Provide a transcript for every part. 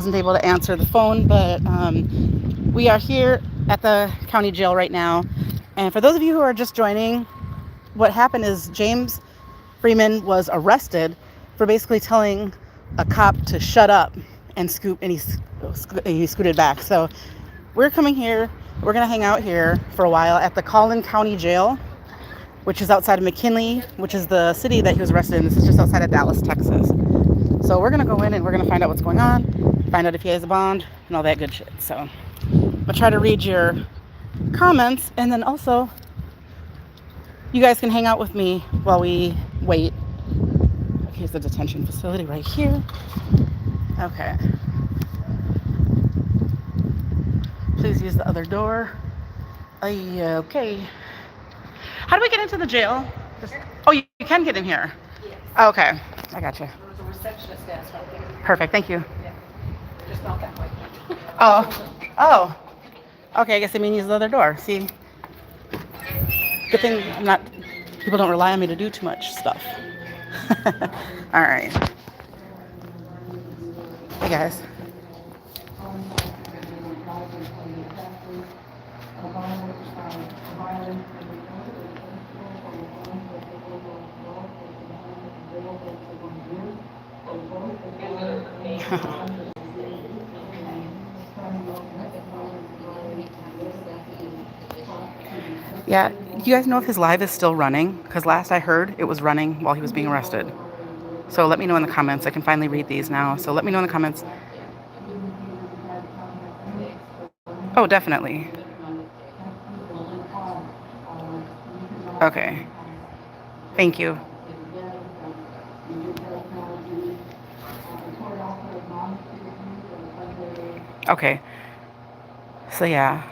wasn't able to answer the phone, but we are here at the county jail right now. And for those of you who are just joining, what happened is James Freeman was arrested for basically telling a cop to shut up and scoot, and he scooted back. So we're coming here. We're going to hang out here for a while at the Collin County Jail, which is outside of McKinley, which is the city that he was arrested in. This is just outside of Dallas, Texas. So we're going to go in and we're going to find out what's going on, find out if he has a bond and all that good shit. So I'm going to try to read your comments, and then also you guys can hang out with me while we wait. Here's the detention facility right here. Okay. Please use the other door. Okay. How do we get into the jail? Oh, you can get in here? Yes. Okay. I got you. There's a receptionist desk right there. Perfect. Thank you. Yeah. Just not that way. Oh. Okay, I guess I mean use the other door. See? Good thing people don't rely on me to do too much stuff. All right. Hey, guys. Yeah, do you guys know if his live is still running? Because last I heard, it was running while he was being arrested. So let me know in the comments. I can finally read these now. So let me know in the comments. Oh, definitely. Okay. Thank you. Okay. So yeah.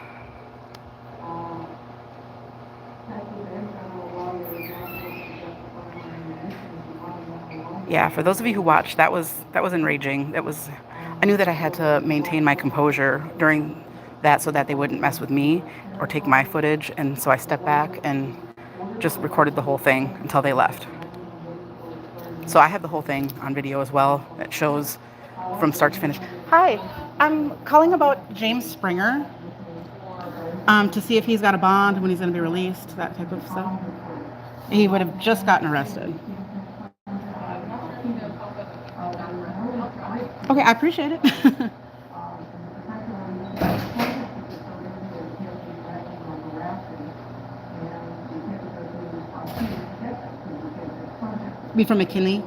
Yeah, for those of you who watched, that was enraging. I knew that I had to maintain my composure during that so that they wouldn't mess with me or take my footage, and so I stepped back and just recorded the whole thing until they left. So I have the whole thing on video as well. It shows from start to finish. Hi, I'm calling about James Springer to see if he's got a bond, when he's going to be released, that type of stuff. He would have just gotten arrested. Okay, I appreciate it. Be from McKinley.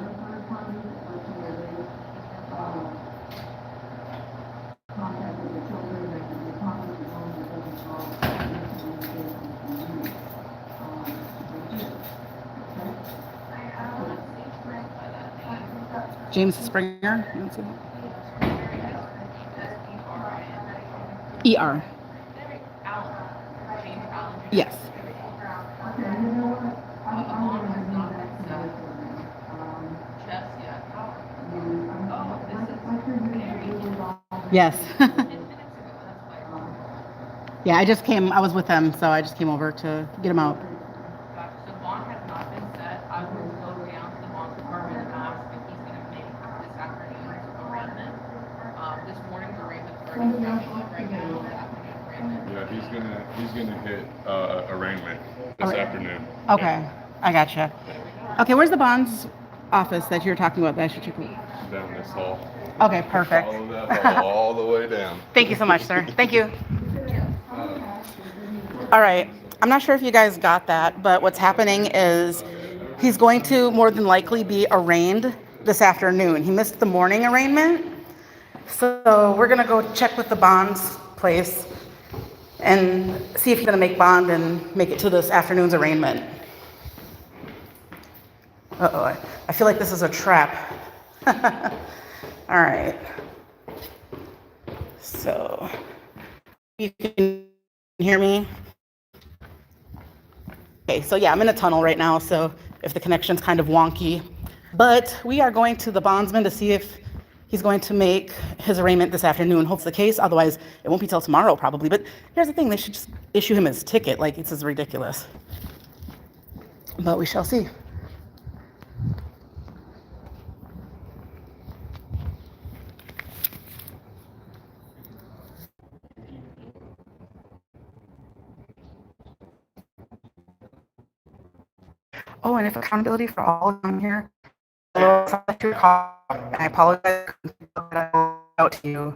James Springer. You don't see that? ER. Yes. Yes. Yeah, I was with them, so I just came over to get him out. The bond has not been set. I will go down to the bond department and ask if he's going to make this afternoon's arraignment. This morning's arraignment's already happening right now. This afternoon's arraignment. Yeah, he's gonna hit arraignment this afternoon. Okay, I gotcha. Okay, where's the bonds office that you're talking about that I should check? Down this hall. Okay, perfect. Follow that hall all the way down. Thank you so much, sir. Thank you. All right. I'm not sure if you guys got that, but what's happening is he's going to more than likely be arraigned this afternoon. He missed the morning arraignment. So we're going to go check with the bonds place and see if he's going to make bond and make it to this afternoon's arraignment. Uh-oh. I feel like this is a trap. All right. So you can hear me? Okay, so yeah, I'm in a tunnel right now, so if the connection's kind of wonky. But we are going to the bondsman to see if he's going to make his arraignment this afternoon. Hopes the case, otherwise it won't be till tomorrow probably. But here's the thing, they should just issue him his ticket. Like, this is ridiculous. But we shall see. Oh, and if accountability for all on here, hello, I apologize out to you.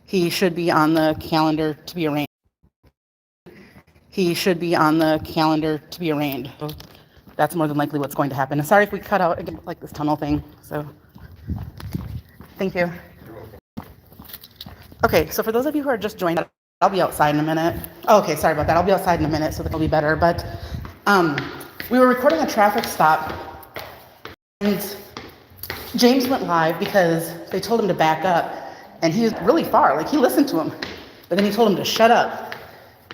He should be on the calendar to be arraigned. He should be on the calendar to be arraigned. So that's more than likely what's going to happen. Sorry if we cut out like this tunnel thing. So thank you. Okay, so for those of you who are just joining, I'll be outside in a minute. Oh, okay, sorry about that. I'll be outside in a minute so that'll be better. But we were recording a traffic stop, and James went live because they told him to back up, and he was really far. Like, he listened to him, but then he told him to shut up,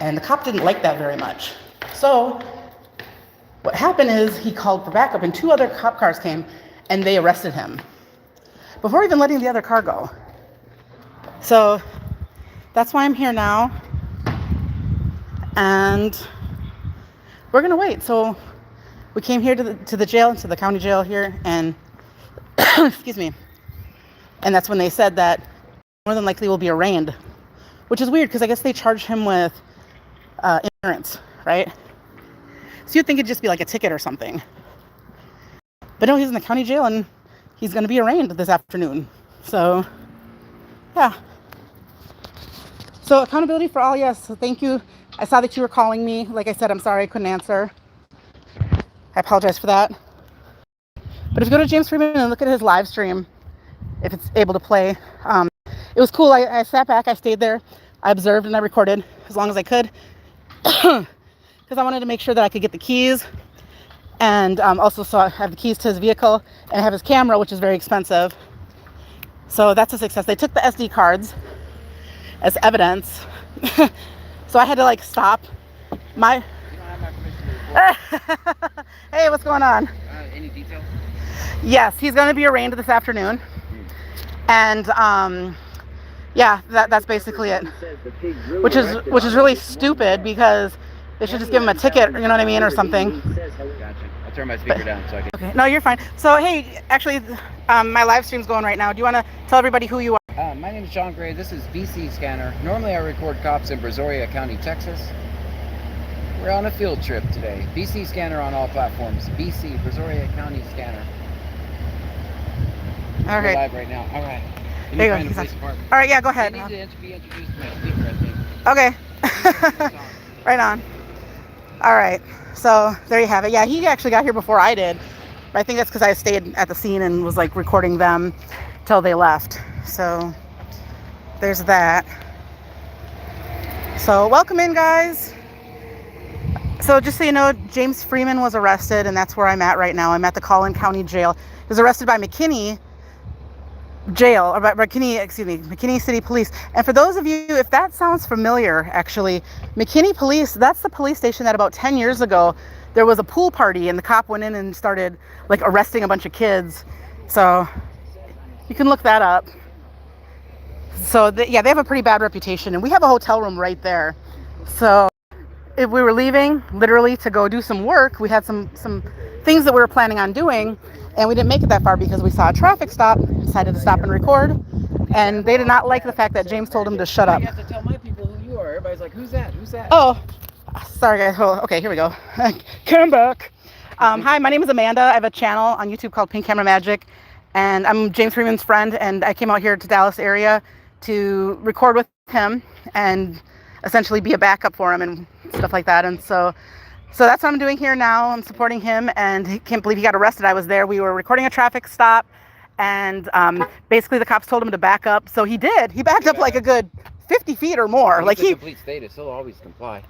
and the cop didn't like that very much. So what happened is he called for backup, and 2 other cop cars came, and they arrested him before even letting the other car go. So that's why I'm here now, and we're gonna wait. So we came here to the jail, to the county jail here, and excuse me, and that's when they said that more than likely will be arraigned, which is weird because I guess they charged him with insurance, right? So you'd think it'd just be like a ticket or something, but no, he's in the county jail and he's going to be arraigned this afternoon. So yeah. So accountability for all, yes. So thank you. I saw that you were calling me. Like I said, I'm sorry I couldn't answer. I apologize for that. But if you go to James Freeman and look at his live stream, if it's able to play, it was cool. I sat back, I stayed there, I observed and I recorded as long as I could because I wanted to make sure that I could get the keys, and also so I have the keys to his vehicle and I have his camera, which is very expensive. So that's a success. They took the SD cards as evidence. So I had to like stop my... You don't have my permission to record. Hey, what's going on? Any details? Yes, he's going to be arraigned this afternoon. And yeah, that's basically it. Which is really stupid because they should just give him a ticket, you know what I mean, or something. Gotcha. I'll turn my speaker down so I can... Okay, no, you're fine. So hey, actually, my live stream's going right now. Do you want to tell everybody who you are? My name is John Gray. This is BC Scanner. Normally I record cops in Brazoria County, Texas. We're on a field trip today. BC Scanner on all platforms. BC, Brazoria County Scanner. All We're right. live right now. All right. Can There you you find go. a place to park? All right, yeah, go ahead. I need to be introduced to my speaker, I think. Okay. Right on. All right. So there you have it. Yeah, he actually got here before I did. But I think that's because I stayed at the scene and was like recording them till they left. So there's that. So welcome in, guys. So just so you know, James Freeman was arrested, and that's where I'm at right now. I'm at the Collin County Jail. He was arrested by McKinney Jail, or by McKinney City Police. And for those of you, if that sounds familiar, actually, McKinney Police, that's the police station that about 10 years ago, there was a pool party and the cop went in and started like arresting a bunch of kids. So you can look that up. So yeah, they have a pretty bad reputation, and we have a hotel room right there. So if we were leaving literally to go do some work, we had some things that we were planning on doing, and we didn't make it that far because we saw a traffic stop, decided to stop and record, and they did not like the fact that James told him to shut up. You have to tell my people who you are. Everybody's like, who's that? Who's that? Oh, sorry guys. Oh, okay, here we go. Come back. Hi, my name is Amanda. I have a channel on YouTube called Pink Camera Magic, and I'm James Freeman's friend, and I came out here to Dallas area to record with him and essentially be a backup for him and stuff like that. And so that's what I'm doing here now. I'm supporting him, and he can't believe he got arrested. I was there. We were recording a traffic stop, and basically the cops told him to back up. So he did. He backed up like a good 50 feet or more. Like he... complete status. He'll always comply.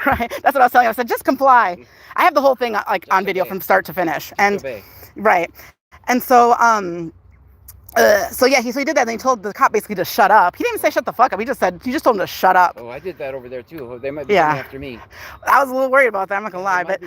Right. That's what I was telling him. I said, just comply. I have the whole thing like just on video from start to finish. And right. And so so yeah, so he did that, and he told the cop basically to shut up. He didn't even say shut the fuck up. He just told him to shut up. Oh, I did that over there too. They might be coming after me. I was a little worried about that, I'm not gonna lie, but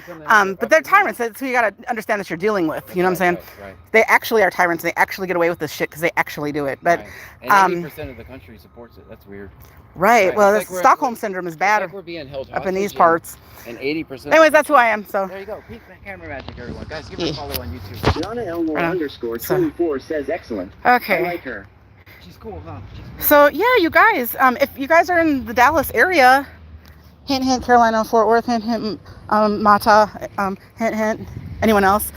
they're tyrants, so you gotta understand that you're dealing with. You know what I'm saying? Right. They actually are tyrants. They actually get away with this shit because they actually do it. But and 80% of the country supports it. That's weird. Right. Well, like Stockholm syndrome is bad we're being held up in these parts. And 80%. Anyways, that's who I am. So there you go. Pink Camera Magic, everyone. Guys, give her a follow on YouTube. Donna Elmore _24 says excellent. Okay. I like her. She's cool, huh? So yeah, you guys, if you guys are in the Dallas area, Hint, hint, Carolina, Fort Worth, hint, hint, Mata, hint, hint, anyone else?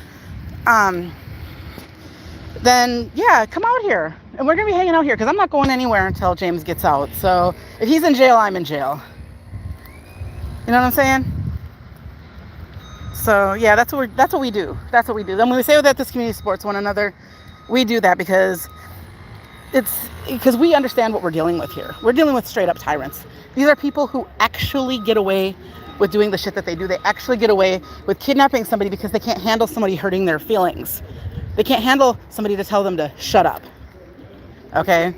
Then yeah, come out here. And we're going to be hanging out here because I'm not going anywhere until James gets out. So if he's in jail, I'm in jail. You know what I'm saying? So yeah, that's what we do. That's what we do. Then when we say that this community supports one another, we do that because we understand what we're dealing with here. We're dealing with straight up tyrants. These are people who actually get away with doing the shit that they do. They actually get away with kidnapping somebody because they can't handle somebody hurting their feelings. They can't handle somebody to tell them to shut up. Okay?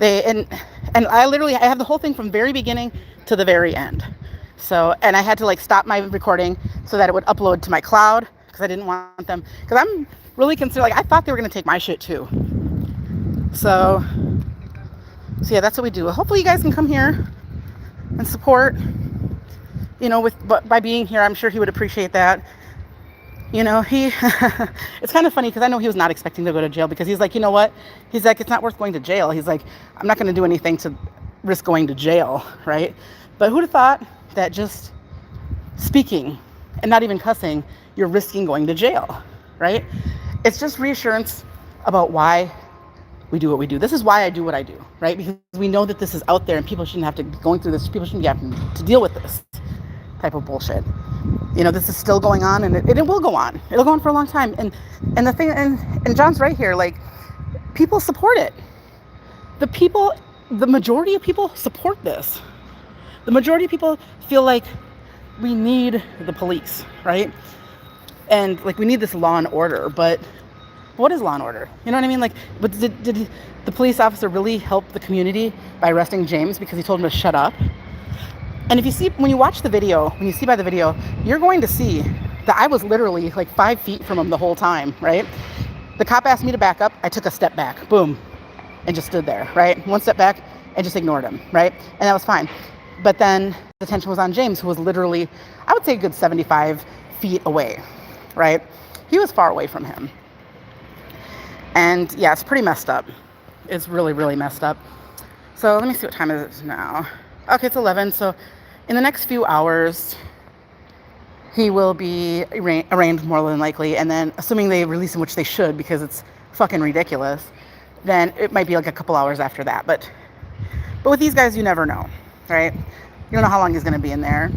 And I have the whole thing from very beginning to the very end. So, and I had to like stop my recording so that it would upload to my cloud because I didn't want them, because I'm really concerned. Like, I thought they were going to take my shit too. So yeah, that's what we do. Hopefully you guys can come here and support, you know, by being here. I'm sure he would appreciate that. You know, it's kind of funny because I know he was not expecting to go to jail, because he's like, you know what? He's like, it's not worth going to jail. He's like, I'm not going to do anything to risk going to jail, right? But who'd have thought that just speaking and not even cussing, you're risking going to jail, right? It's just reassurance about why we do what we do. This is why I do what I do, right? Because we know that this is out there and people shouldn't have to be going through this. People shouldn't be having to deal with this type of bullshit. You know, this is still going on, and it will go on. It'll go on for a long time. And the thing, and John's right here, like, people support it. The majority of people support this. The majority of people feel like we need the police, right? And like, we need this law and order, but what is law and order? You know what I mean? Like, but did the police officer really help the community by arresting James because he told him to shut up? And if you see, when you watch the video, when you see by the video, you're going to see that I was literally like 5 feet from him the whole time, right? The cop asked me to back up. I took a step back, boom, and just stood there, right? One step back and just ignored him, right? And that was fine. But then the attention was on James, who was literally, I would say, a good 75 feet away, right? He was far away from him. And yeah, it's pretty messed up. It's really, really messed up. So let me see, what time is it now? Okay, it's 11. So in the next few hours, he will be arraigned more than likely. And then, assuming they release him, which they should, because it's fucking ridiculous, then it might be like a couple hours after that. But with these guys, you never know, right? You don't know how long he's going to be in there.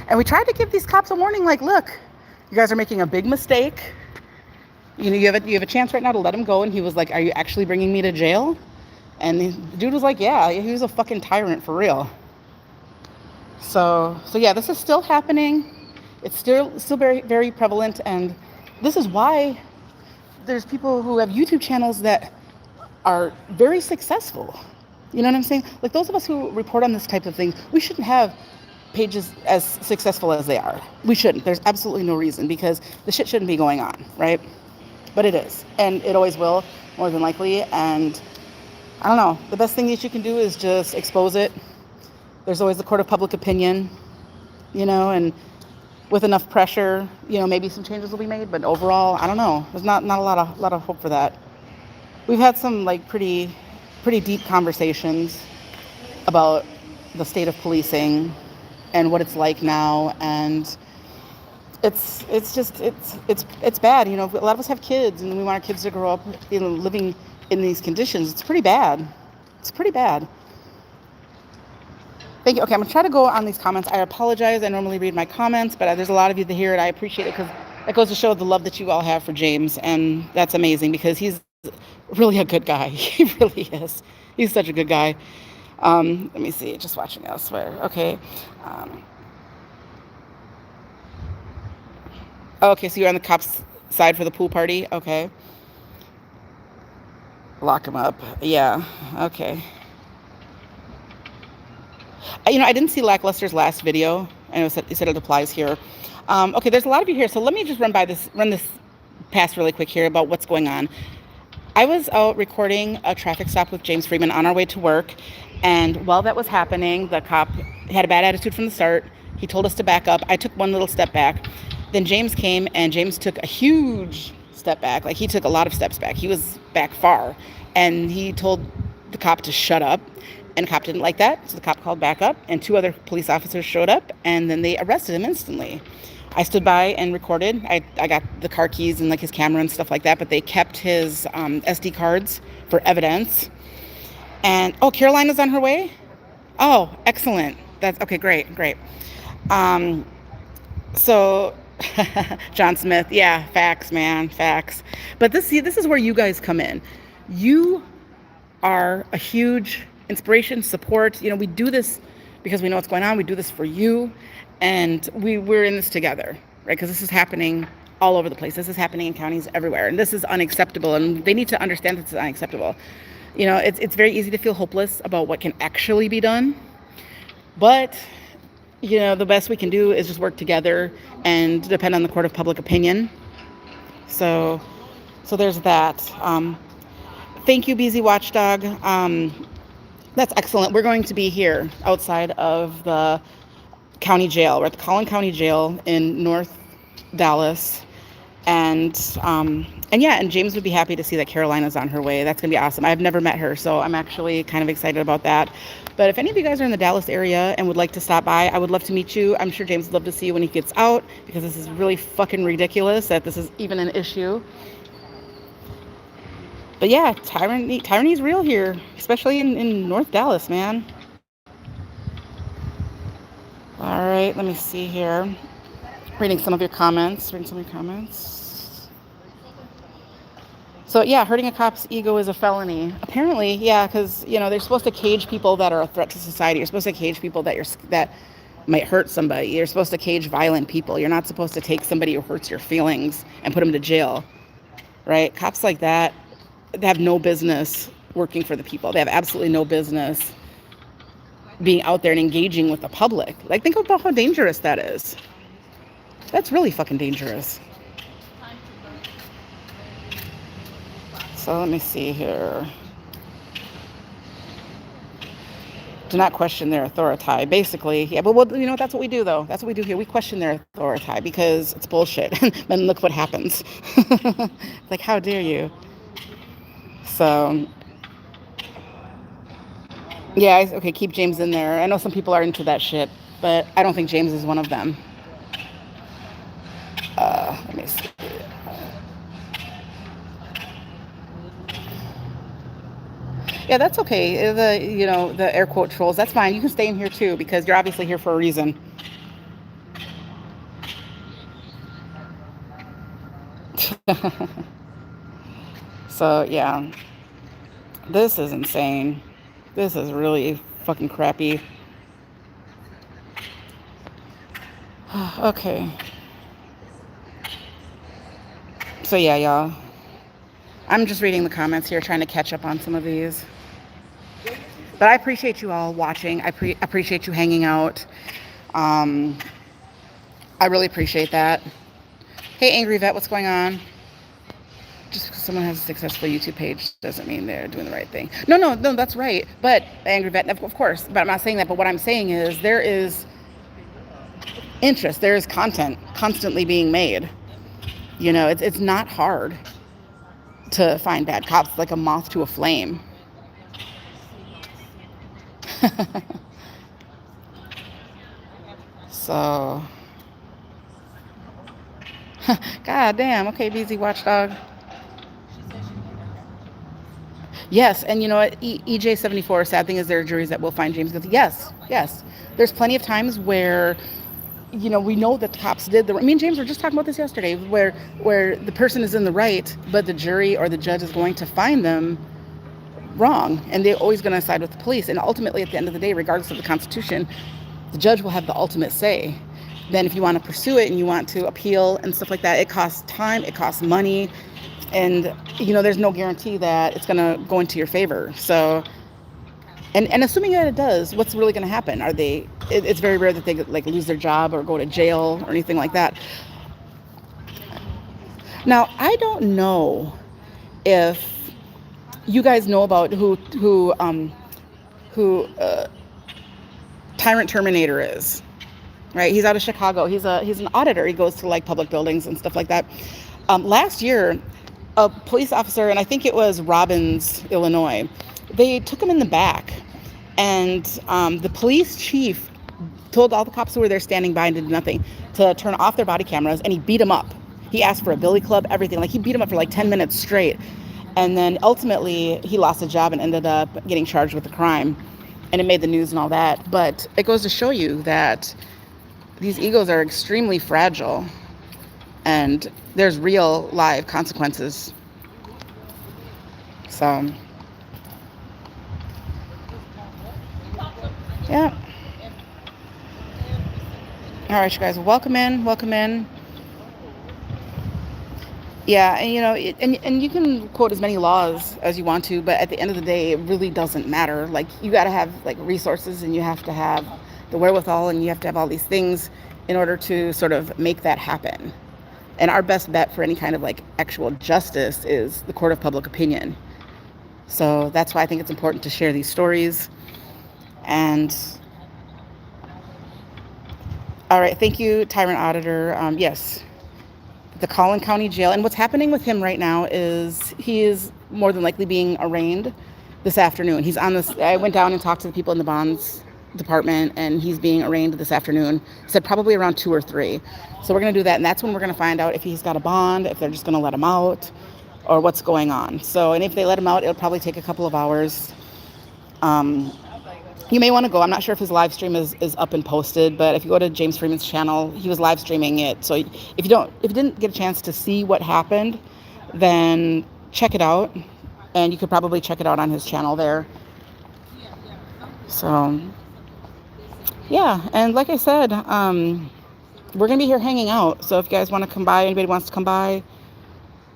And we tried to give these cops a warning, like, look, you guys are making a big mistake. You know, you have a chance right now to let him go. And he was like, are you actually bringing me to jail? And the dude was like, yeah, he was a fucking tyrant for real. So yeah, this is still happening. It's still very, very prevalent. And this is why there's people who have YouTube channels that are very successful. You know what I'm saying? Like, those of us who report on this type of thing, we shouldn't have pages as successful as they are. We shouldn't. There's absolutely no reason, because the shit shouldn't be going on, right? But it is. And it always will, more than likely. And I don't know. The best thing that you can do is just expose it. There's always the court of public opinion, you know, and with enough pressure, you know, maybe some changes will be made. But overall, I don't know. There's not a lot of hope for that. We've had some like pretty deep conversations about the state of policing and what it's like now, and it's bad. You know, a lot of us have kids, and we want our kids to grow up, you know, living in these conditions. It's pretty bad. It's pretty bad. Thank you. Okay, I'm gonna try to go on these comments. I apologize. I normally read my comments, but there's a lot of you here, and I appreciate it, because that goes to show the love that you all have for James, and that's amazing, because he's really a good guy. He really is. He's such a good guy. Let me see. Just watching elsewhere. Okay. Okay, so you're on the cops' side for the pool party. Okay. Lock him up. Yeah. Okay. You know, I didn't see Lackluster's last video. I know he said it applies here. Okay, there's a lot of you here, so let me just run this past really quick here about what's going on. I was out recording a traffic stop with James Freeman on our way to work, and while that was happening, the cop had a bad attitude from the start. He told us to back up. I took one little step back. Then James came, and James took a huge step back. Like, he took a lot of steps back. He was back far, and he told the cop to shut up. And the cop didn't like that, so the cop called back up, and 2 other police officers showed up, and then they arrested him instantly. I stood by and recorded. I got the car keys and like his camera and stuff like that, but they kept his SD cards for evidence. And oh, Carolina's on her way? Oh, excellent. That's okay, great. So John Smith, yeah, facts, man, facts. But this is where you guys come in. You are a huge inspiration, support. We do this because we know what's going on. We do this for you, and we're in this together, right? Because this is happening all over the place. This is happening in counties everywhere, and this is unacceptable, and they need to understand this is unacceptable. It's very easy to feel hopeless about what can actually be done, but the best we can do is just work together and depend on the court of public opinion. So there's that. Thank you, BZ Watchdog. That's excellent. We're going to be here outside of the county jail. We're at the Collin County Jail in North Dallas. And James would be happy to see that Carolina's on her way. That's going to be awesome. I've never met her, so I'm actually kind of excited about that. But if any of you guys are in the Dallas area and would like to stop by, I would love to meet you. I'm sure James would love to see you when he gets out, because this is really fucking ridiculous that this is even an issue. But yeah, tyranny's real here, especially in North Dallas, man. All right, let me see here. Reading some of your comments. So yeah, hurting a cop's ego is a felony. Apparently, yeah, because they're supposed to cage people that are a threat to society. You're supposed to cage people that might hurt somebody. You're supposed to cage violent people. You're not supposed to take somebody who hurts your feelings and put them to jail, right? Cops like that, they have no business working for the people. They have absolutely no business being out there and engaging with the public. Like, think about how dangerous that is. That's really fucking dangerous. So let me see here. Do not question their authority. Basically, yeah, but that's what we do, though. That's what we do here. We question their authority because it's bullshit. And look what happens. Like, how dare you? So, yeah, okay, keep James in there. I know some people are into that shit, but I don't think James is one of them. Let me see. Yeah, that's okay. The air quote trolls, that's fine. You can stay in here too, because you're obviously here for a reason. So yeah, this is insane. This is really fucking crappy. Okay. So yeah, y'all. I'm just reading the comments here, trying to catch up on some of these. But I appreciate you all watching. I appreciate you hanging out. I really appreciate that. Hey, Angry Vet, what's going on? Just because someone has a successful YouTube page doesn't mean they're doing the right thing. No, that's right. But Angry Vet, of course. But I'm not saying that. But what I'm saying is there is interest. There is content constantly being made. It's not hard to find bad cops, like a moth to a flame. So, god damn. Okay, BZ Watchdog. Yes, and you know what? EJ74, sad thing is there are juries that will find James guilty. Yes. There's plenty of times where, we know that the cops did me and James were just talking about this yesterday, where the person is in the right, but the jury or the judge is going to find them wrong, and they're always going to side with the police. And ultimately, at the end of the day, regardless of the Constitution, the judge will have the ultimate say. Then if you want to pursue it and you want to appeal and stuff like that, it costs time, it costs money, and there's no guarantee that it's going to go into your favor. So, and assuming that it does, what's really going to happen? It's very rare that they lose their job or go to jail or anything like that. Now, I don't know if you guys know about who Tyrant Terminator is, right? He's out of Chicago. He's an auditor. He goes to public buildings and stuff like that. Last year, a police officer, and I think it was Robbins, Illinois, they took him in the back And the police chief told all the cops who were there standing by and did nothing to turn off their body cameras, and he beat him up. He asked for a billy club, everything. Like, he beat him up for like 10 minutes straight. And then ultimately he lost his job and ended up getting charged with the crime. And it made the news and all that. But it goes to show you that these egos are extremely fragile, and there's real live consequences. So, yeah. All right, you guys, welcome in. Yeah, and and you can quote as many laws as you want to, but at the end of the day, it really doesn't matter. Like, you got to have like resources, and you have to have the wherewithal, and you have to have all these things in order to sort of make that happen. And our best bet for any kind of like actual justice is the court of public opinion. So that's why I think it's important to share these stories. And all right, thank you, Tyrant Auditor. Yes. The Collin County Jail. And what's happening with him right now is he is more than likely being arraigned this afternoon. He's on this. I went down and talked to the people in the bonds department, and he's being arraigned this afternoon. Said probably around 2 or 3. So we're going to do that, and that's when we're going to find out if he's got a bond, if they're just going to let him out, or what's going on. So, and if they let him out, it'll probably take a couple of hours. You may want to go. I'm not sure if his live stream is up and posted, but if you go to James Freeman's channel, he was live streaming it. So if you didn't get a chance to see what happened, then check it out, and you could probably check it out on his channel there. So yeah, and like I said, we're gonna be here hanging out. So if you guys want to come by, anybody wants to come by,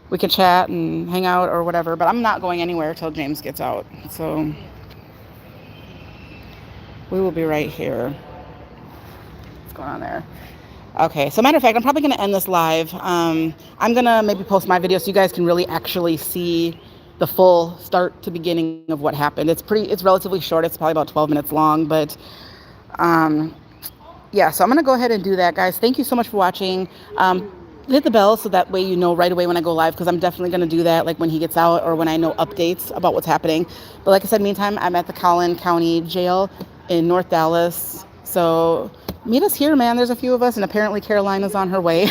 we can chat and hang out or whatever. But I'm not going anywhere till James gets out. So we will be right here. What's going on there? Okay, so matter of fact, I'm probably going to end this live. I'm going to maybe post my video so you guys can really actually see the full start to beginning of what happened. It's relatively short. It's probably about 12 minutes long, but yeah, so I'm going to go ahead and do that, guys. Thank you so much for watching. Hit the bell so that way you know right away when I go live, because I'm definitely going to do that, like when he gets out or when I know updates about what's happening. But like I said, meantime, I'm at the Collin County Jail in North Dallas. So meet us here, man. There's a few of us, and apparently Carolina's on her way.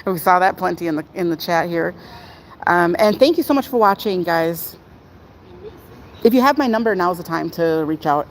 We saw that plenty in the chat here. And thank you so much for watching, guys. If you have my number, now's the time to reach out.